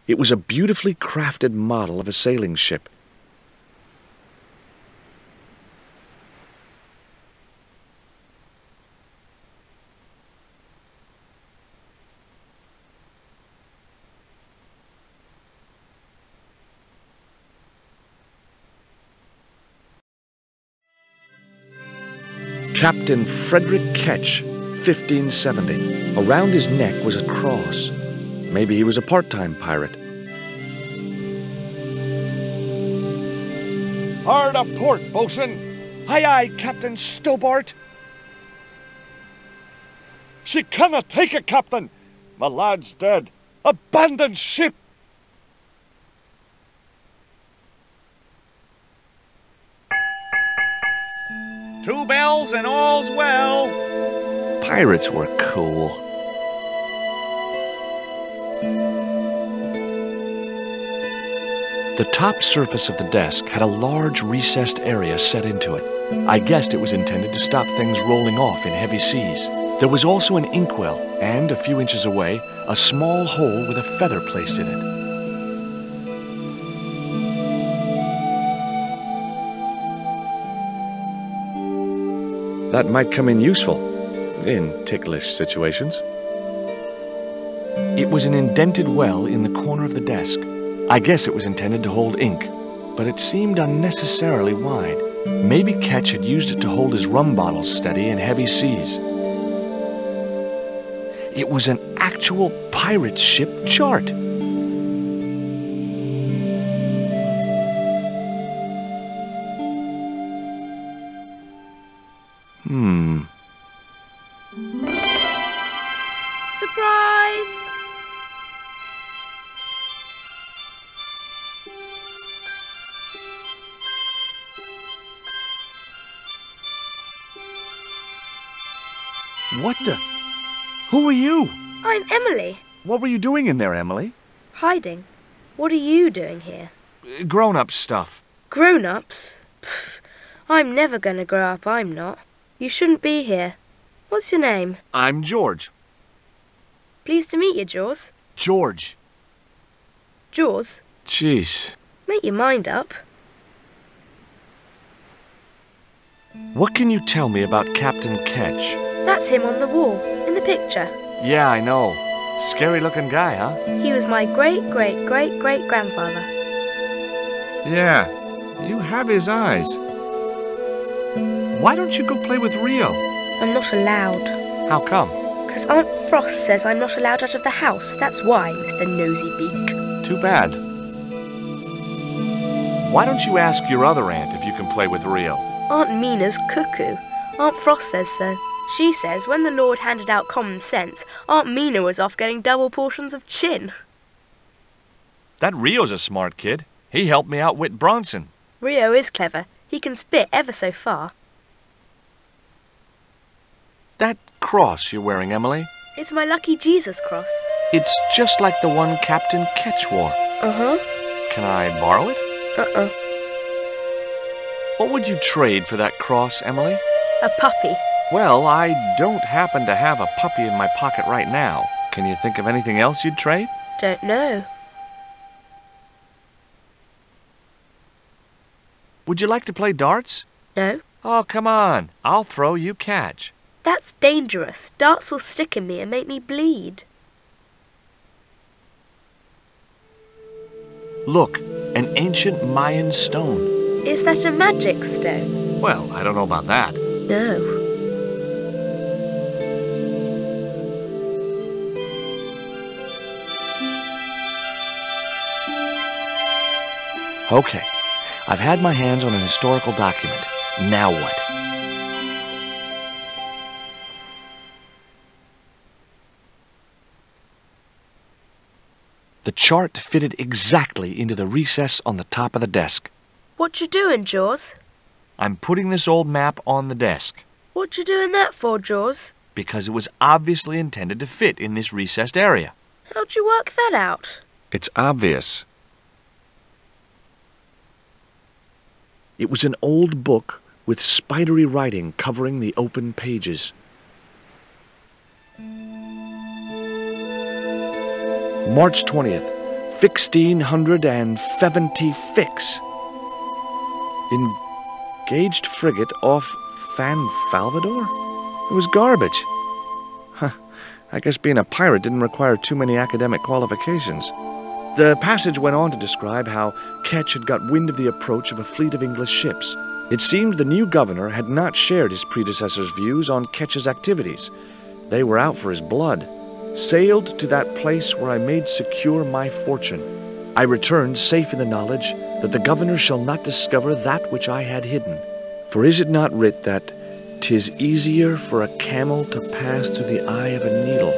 It was a beautifully crafted model of a sailing ship. Captain Frederick Ketch, 1570. Around his neck was a cross. Maybe he was a part-time pirate. Hard a port, boatswain. Aye, aye, Captain Stobart. She cannot take it, Captain. My lad's dead. Abandon ship. Two bells and all's well. Pirates were cool. The top surface of the desk had a large recessed area set into it. I guessed it was intended to stop things rolling off in heavy seas. There was also an inkwell, and a few inches away, a small hole with a feather placed in it. That might come in useful, in ticklish situations. It was an indented well in the corner of the desk. I guess it was intended to hold ink, but it seemed unnecessarily wide. Maybe Ketch had used it to hold his rum bottles steady in heavy seas. It was an actual pirate ship chart. Surprise! What the? Who are you? I'm Emily. What were you doing in there, Emily? Hiding. What are you doing here? Grown-up stuff. Grown-ups? Pfft, I'm never gonna grow up, I'm not. You shouldn't be here. What's your name? I'm George. Pleased to meet you, Jaws. George. Jaws? Jeez. Make your mind up. What can you tell me about Captain Ketch? That's him on the wall, in the picture. Yeah, I know. Scary-looking guy, huh? He was my great-great-great-great-grandfather. Yeah, you have his eyes. Why don't you go play with Rio? I'm not allowed. How come? 'Cause Aunt Frost says I'm not allowed out of the house. That's why, Mr. Nosybeak. Too bad. Why don't you ask your other aunt if you can play with Rio? Aunt Mina's cuckoo. Aunt Frost says so. She says when the Lord handed out common sense, Aunt Mina was off getting double portions of chin. That Rio's a smart kid. He helped me outwit Bronson. Rio is clever. He can spit ever so far. That cross you're wearing, Emily, It's my lucky Jesus cross. it's just like the one Captain Ketch wore. Uh-huh. Can I borrow it? Uh-uh. What would you trade for that cross, Emily? A puppy. Well, I don't happen to have a puppy in my pocket right now. Can you think of anything else you'd trade? Don't know. Would you like to play darts? No. Oh, come on. I'll throw, you catch. That's dangerous. Darts will stick in me and make me bleed. Look, an ancient Mayan stone. Is that a magic stone? Well, I don't know about that. No. Okay, I've had my hands on an historical document. Now what? The chart fitted exactly into the recess on the top of the desk. What you doing, Jaws? I'm putting this old map on the desk What you doing that for, Jaws? because it was obviously intended to fit in this recessed area. How'd you work that out? It's obvious. It was an old book with spidery writing covering the open pages. March 20th, 1670 fix. Engaged frigate off Fan Salvador? It was garbage. Huh. I guess being a pirate didn't require too many academic qualifications. The passage went on to describe how Ketch had got wind of the approach of a fleet of English ships. It seemed the new governor had not shared his predecessor's views on Ketch's activities. They were out for his blood. Sailed to that place where I made secure my fortune. I returned safe in the knowledge that the governor shall not discover that which I had hidden. For is it not writ that 'tis easier for a camel to pass through the eye of a needle?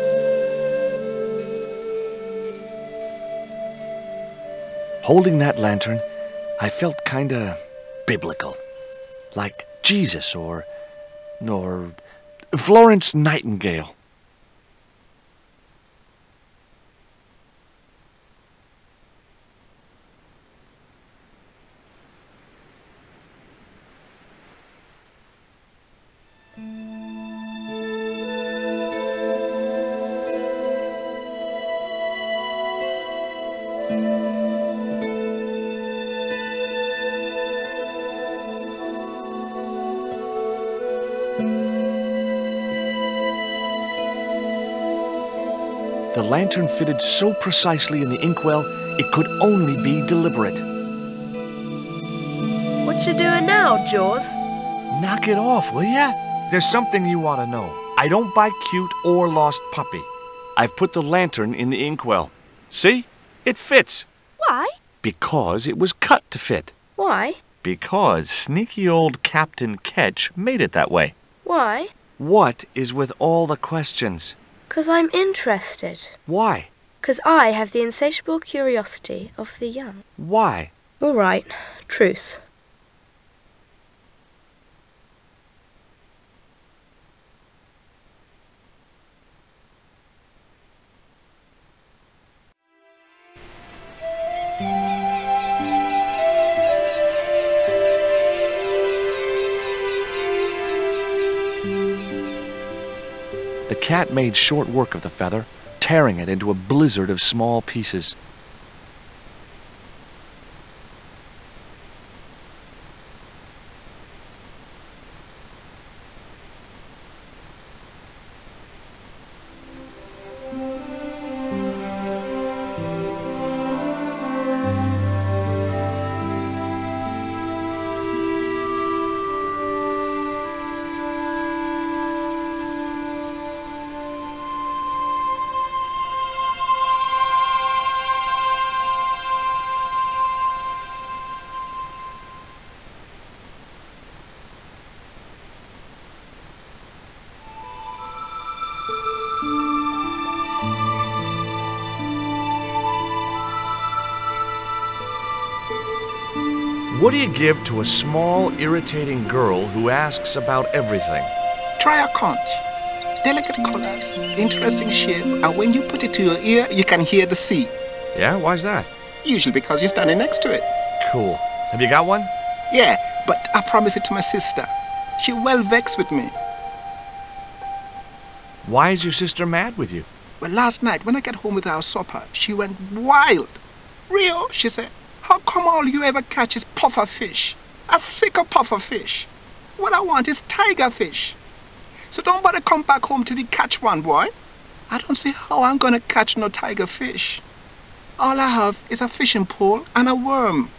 Holding that lantern, I felt kinda biblical. Like Jesus or Florence Nightingale. The lantern fitted so precisely in the inkwell, it could only be deliberate. What you doing now, Jaws? Knock it off, will ya? There's something you ought to know. I don't buy cute or lost puppy. I've put the lantern in the inkwell. See? It fits. Why? Because it was cut to fit. Why? Because sneaky old Captain Ketch made it that way. Why? What is with all the questions? 'Cause I'm interested. Why? 'Cause I have the insatiable curiosity of the young. Why? All right, truce. The cat made short work of the feather, tearing it into a blizzard of small pieces. What do you give to a small, irritating girl who asks about everything? Try a conch. Delicate colors, interesting shape, and when you put it to your ear, you can hear the sea. Yeah, why's that? Usually because you're standing next to it. Cool. Have you got one? Yeah, but I promised it to my sister. She well vexed with me. Why is your sister mad with you? Well, last night when I got home with our supper, she went wild. Rio, she said, how come all you ever catch is puffer fish? A sicker puffer fish. What I want is tiger fish. So don't bother come back home till you catch one, boy. I don't see how I'm gonna catch no tiger fish. All I have is a fishing pole and a worm.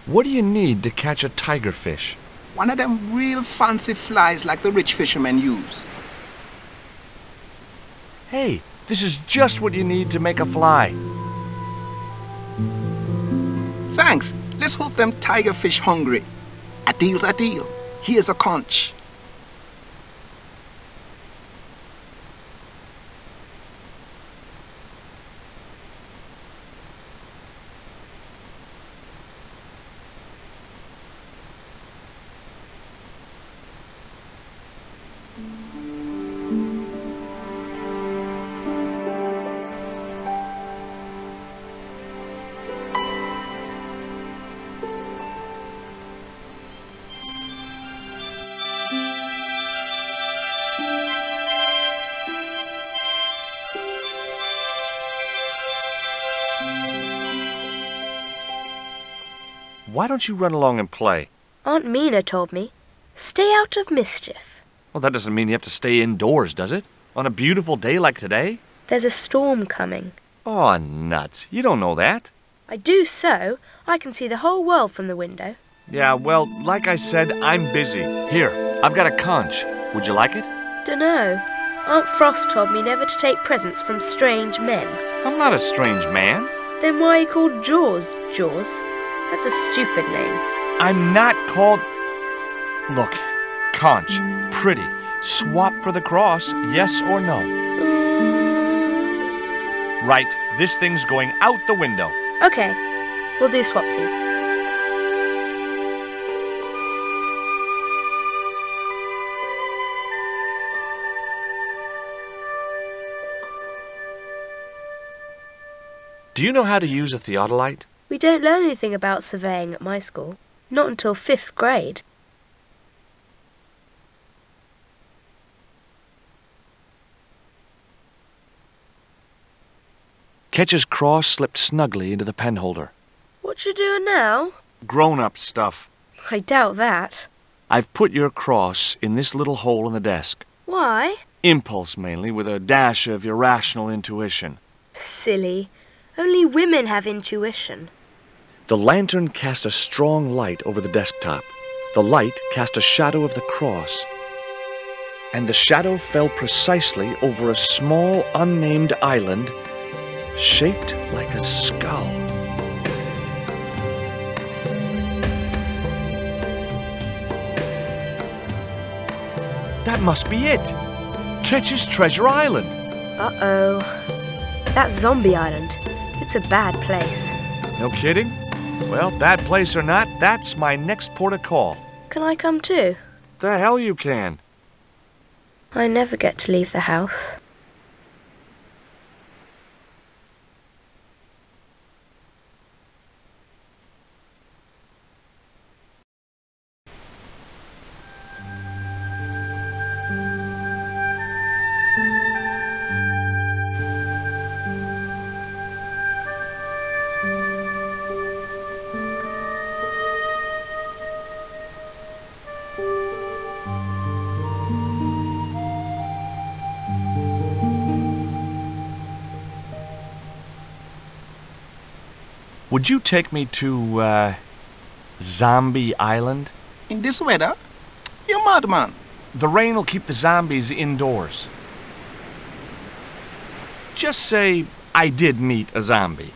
What do you need to catch a tiger fish? One of them real fancy flies like the rich fishermen use. Hey, this is just what you need to make a fly. Thanks. Let's hope them tiger fish hungry. A deal's a deal. Here's a conch. why don't you run along and play? Aunt Mina told me, stay out of mischief. Well, that doesn't mean you have to stay indoors, does it? On a beautiful day like today? There's a storm coming. Oh, nuts. You don't know that. I do so. I can see the whole world from the window. Yeah, well, like I said, I'm busy. Here, I've got a conch. Would you like it? Dunno. Aunt Frost told me never to take presents from strange men. I'm not a strange man. Then why are you called Jaws, Jaws? That's a stupid name. I'm not called... Look, conch, pretty. Swap for the cross, yes or no? Right, this thing's going out the window. Okay, we'll do swapsies. Do you know how to use a theodolite? We don't learn anything about surveying at my school. Not until 5th grade. Ketch's cross slipped snugly into the penholder. What you doing now? Grown-up stuff. I doubt that. I've put your cross in this little hole in the desk. Why? Impulse mainly, with a dash of irrational intuition. Silly. Only women have intuition. The lantern cast a strong light over the desktop. The light cast a shadow of the cross. And the shadow fell precisely over a small, unnamed island shaped like a skull. That must be it. Ketch's Treasure Island. Uh-oh. That's Zombie Island. It's a bad place. No kidding? Well, bad place or not, that's my next port of call. Can I come too? The hell you can. I never get to leave the house. Would you take me to, Zombie Island? In this weather? You're mad, man. The rain will keep the zombies indoors. Just say I did meet a zombie.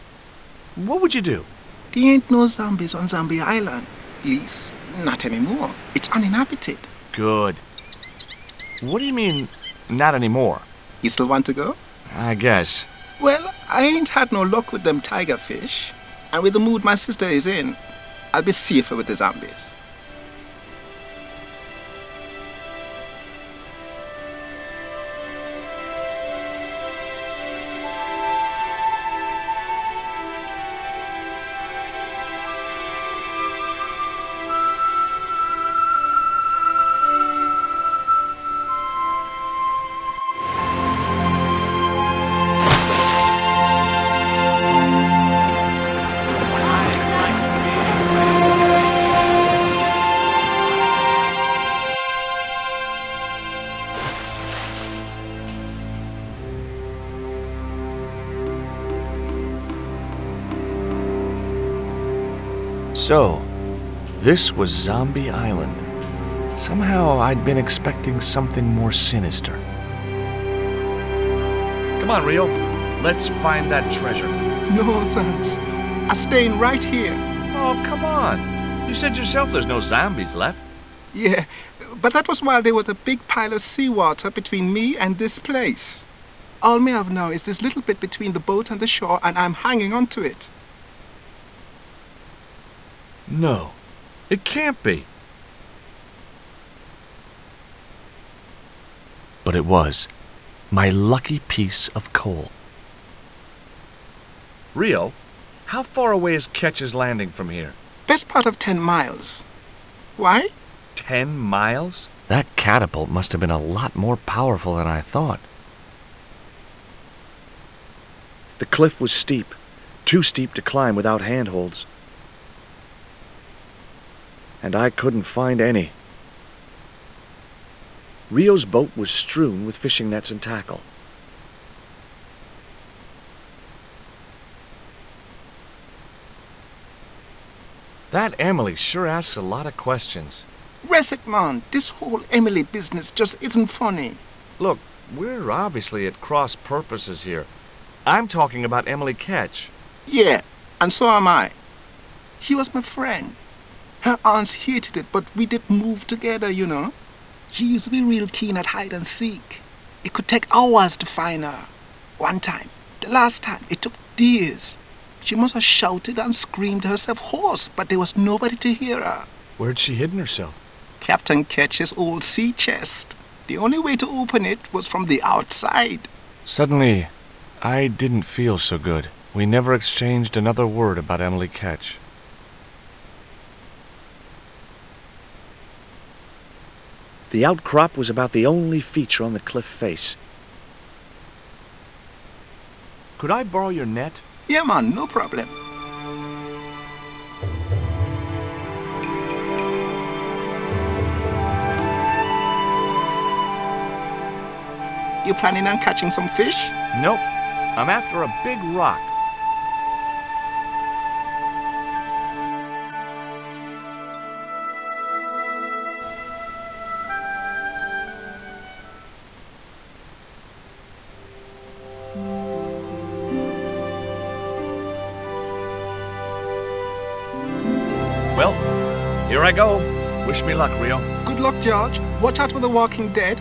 What would you do? There ain't no zombies on Zombie Island. At least, not anymore. It's uninhabited. Good. What do you mean, not anymore? You still want to go? I guess. Well, I ain't had no luck with them tiger fish. And with the mood my sister is in, I'll be safer with the zombies. So, this was Zombie Island. Somehow I'd been expecting something more sinister. Come on, Rio. Let's find that treasure. No, thanks. I'm staying right here. Oh, come on. You said yourself there's no zombies left. Yeah, but that was while there was a big pile of seawater between me and this place. All me have now is this little bit between the boat and the shore, and I'm hanging on to it. No, it can't be. But it was. My lucky piece of coal. Rio, how far away is Ketch's Landing from here? Best part of 10 miles. Why? 10 miles? That catapult must have been a lot more powerful than I thought. The cliff was steep, too steep to climb without handholds. and I couldn't find any. Rio's boat was strewn with fishing nets and tackle. That Emily sure asks a lot of questions. Rest it, man. This whole Emily business just isn't funny. Look, we're obviously at cross purposes here. I'm talking about Emily Ketch. Yeah, and so am I. She was my friend. Her aunts hated it, but we did move together, you know. She used to be real keen at hide and seek. It could take hours to find her. One time, the last time, it took days. She must have shouted and screamed herself hoarse, but there was nobody to hear her. Where'd she hidden herself? Captain Ketch's old sea chest. The only way to open it was from the outside. Suddenly, I didn't feel so good. We never exchanged another word about Emily Ketch. The outcrop was about the only feature on the cliff face. Could I borrow your net? Yeah, man, no problem. You planning on catching some fish? Nope. I'm after a big rock. Well, here I go. Wish me luck, Rio. Good luck, George. Watch out for the walking dead.